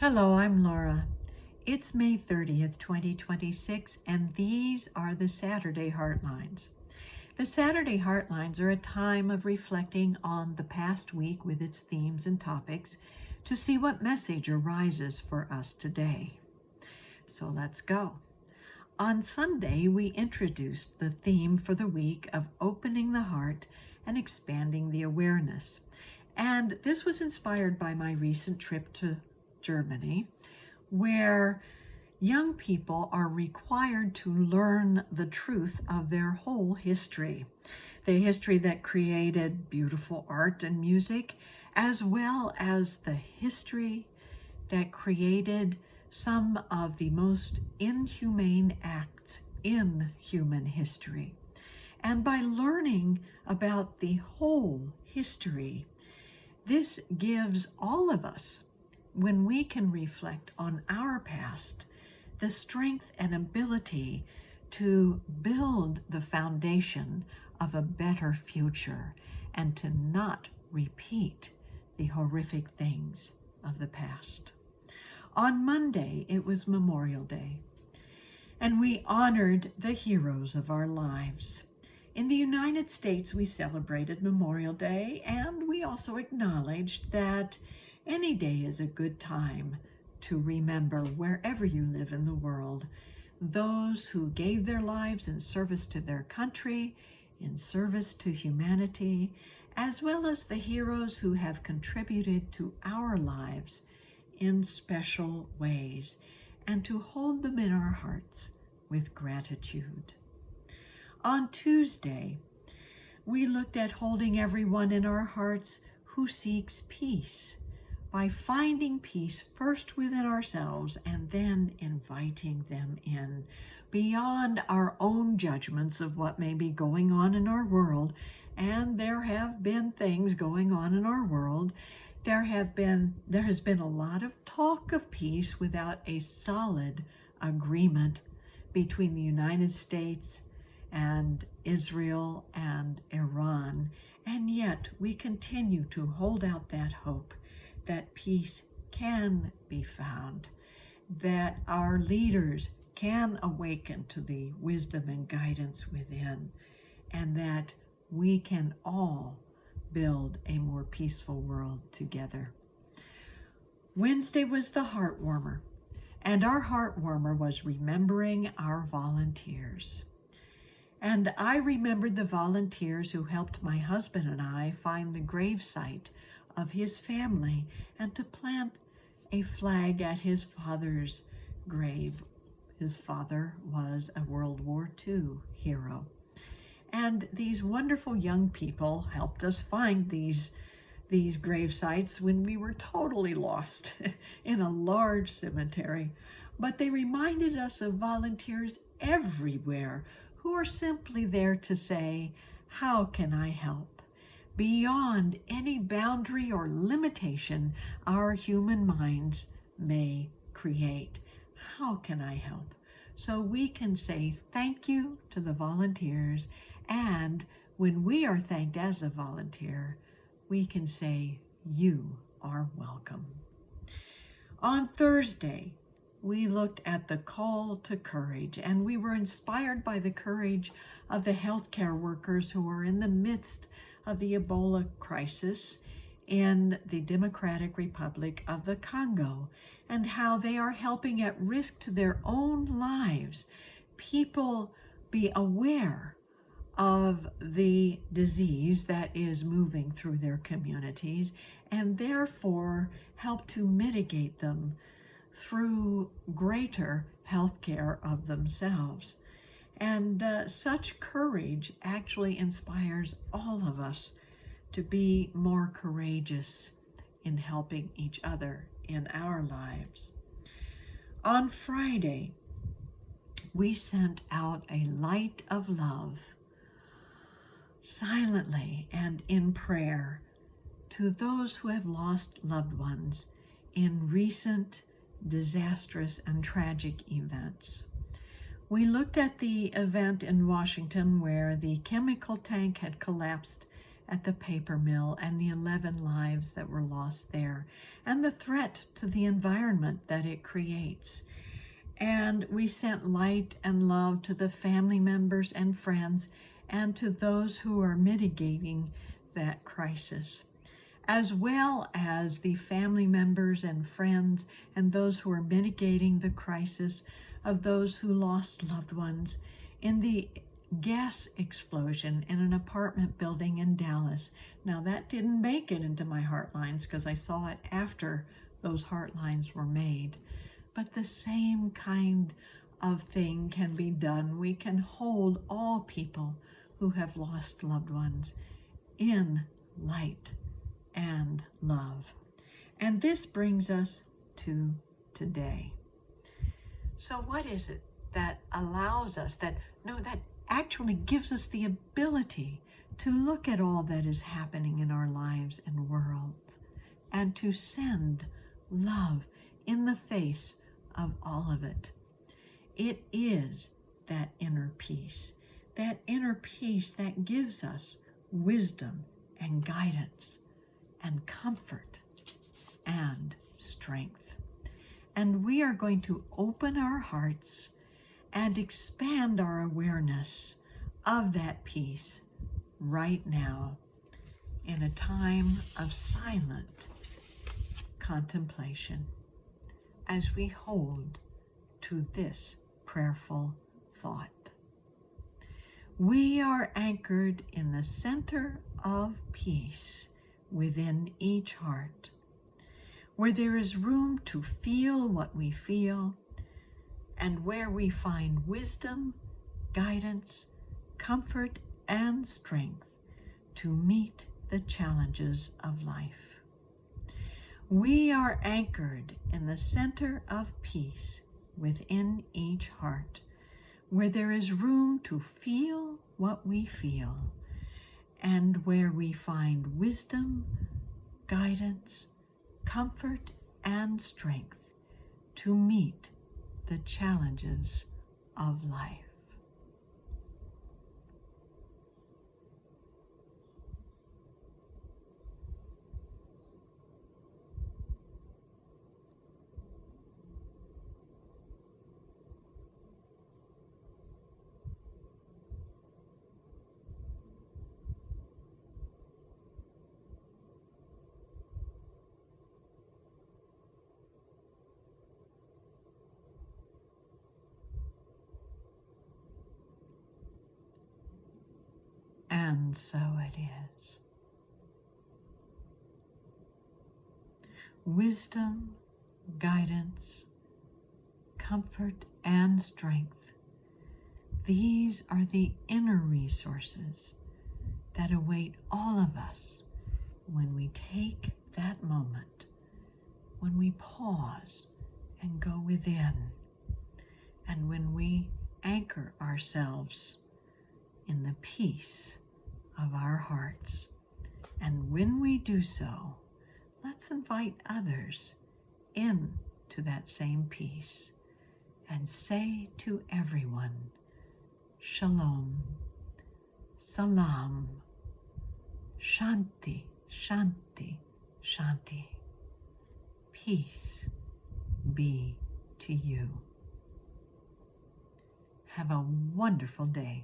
Hello, I'm Laura. It's May 30th, 2026, and these are the Saturday Heartlines. The Saturday Heartlines are a time of reflecting on the past week with its themes and topics to see what message arises for us today. So let's go. On Sunday, we introduced the theme for the week of opening the heart and expanding the awareness. And this was inspired by my recent trip to Germany, where young people are required to learn the truth of their whole history, the history that created beautiful art and music, as well as the history that created some of the most inhumane acts in human history. And by learning about the whole history, this gives all of us, when we can reflect on our past, the strength and ability to build the foundation of a better future and to not repeat the horrific things of the past. On Monday, it was Memorial Day, and we honored the heroes of our lives. In the United States, we celebrated Memorial Day, and we also acknowledged that any day is a good time to remember, wherever you live in the world, those who gave their lives in service to their country, in service to humanity, as well as the heroes who have contributed to our lives in special ways, and to hold them in our hearts with gratitude. On Tuesday, we looked at holding everyone in our hearts who seeks peace, by finding peace first within ourselves and then inviting them in, beyond our own judgments of what may be going on in our world. And there have been things going on in our world. There has been a lot of talk of peace without a solid agreement between the United States and Israel and Iran. And yet we continue to hold out that hope that peace can be found, that our leaders can awaken to the wisdom and guidance within, and that we can all build a more peaceful world together. Wednesday was the heart warmer, and our heart warmer was remembering our volunteers. And I remembered the volunteers who helped my husband and I find the gravesite of his family and to plant a flag at his father's grave. His father was a World War II hero. And these wonderful young people helped us find these grave sites when we were totally lost in a large cemetery. But they reminded us of volunteers everywhere who are simply there to say, "How can I help?" Beyond any boundary or limitation our human minds may create. How can I help? So we can say thank you to the volunteers, and when we are thanked as a volunteer, we can say you are welcome. On Thursday, we looked at the call to courage, and we were inspired by the courage of the healthcare workers who are in the midst of the Ebola crisis in the Democratic Republic of the Congo, and how they are helping at risk to their own lives people be aware of the disease that is moving through their communities, and therefore help to mitigate them through greater health care of themselves. And such courage actually inspires all of us to be more courageous in helping each other in our lives. On Friday, we sent out a light of love, silently and in prayer, to those who have lost loved ones in recent disastrous and tragic events. We looked at the event in Washington where the chemical tank had collapsed at the paper mill and the 11 lives that were lost there, and the threat to the environment that it creates. And we sent light and love to the family members and friends and to those who are mitigating that crisis, as well as the family members and friends and those who are mitigating the crisis of those who lost loved ones in the gas explosion in an apartment building in Dallas. Now, that didn't make it into my Heartlines because I saw it after those Heartlines were made. But the same kind of thing can be done. We can hold all people who have lost loved ones in light and love. And this brings us to today. So what is it that allows us, that actually gives us the ability to look at all that is happening in our lives and world and to send love in the face of all of it? It is that inner peace that gives us wisdom and guidance and comfort and strength. And we are going to open our hearts and expand our awareness of that peace right now in a time of silent contemplation as we hold to this prayerful thought. We are anchored in the center of peace within each heart, where there is room to feel what we feel, and where we find wisdom, guidance, comfort, and strength to meet the challenges of life. We are anchored in the center of peace within each heart, where there is room to feel what we feel, and where we find wisdom, guidance, comfort, and strength to meet the challenges of life. And so it is. Wisdom, guidance, comfort, and strength. These are the inner resources that await all of us when we take that moment, when we pause and go within, and when we anchor ourselves in the peace of our hearts. And when we do so, let's invite others into that same peace and say to everyone, Shalom, Salam, Shanti, Shanti, Shanti. Peace be to you. Have a wonderful day.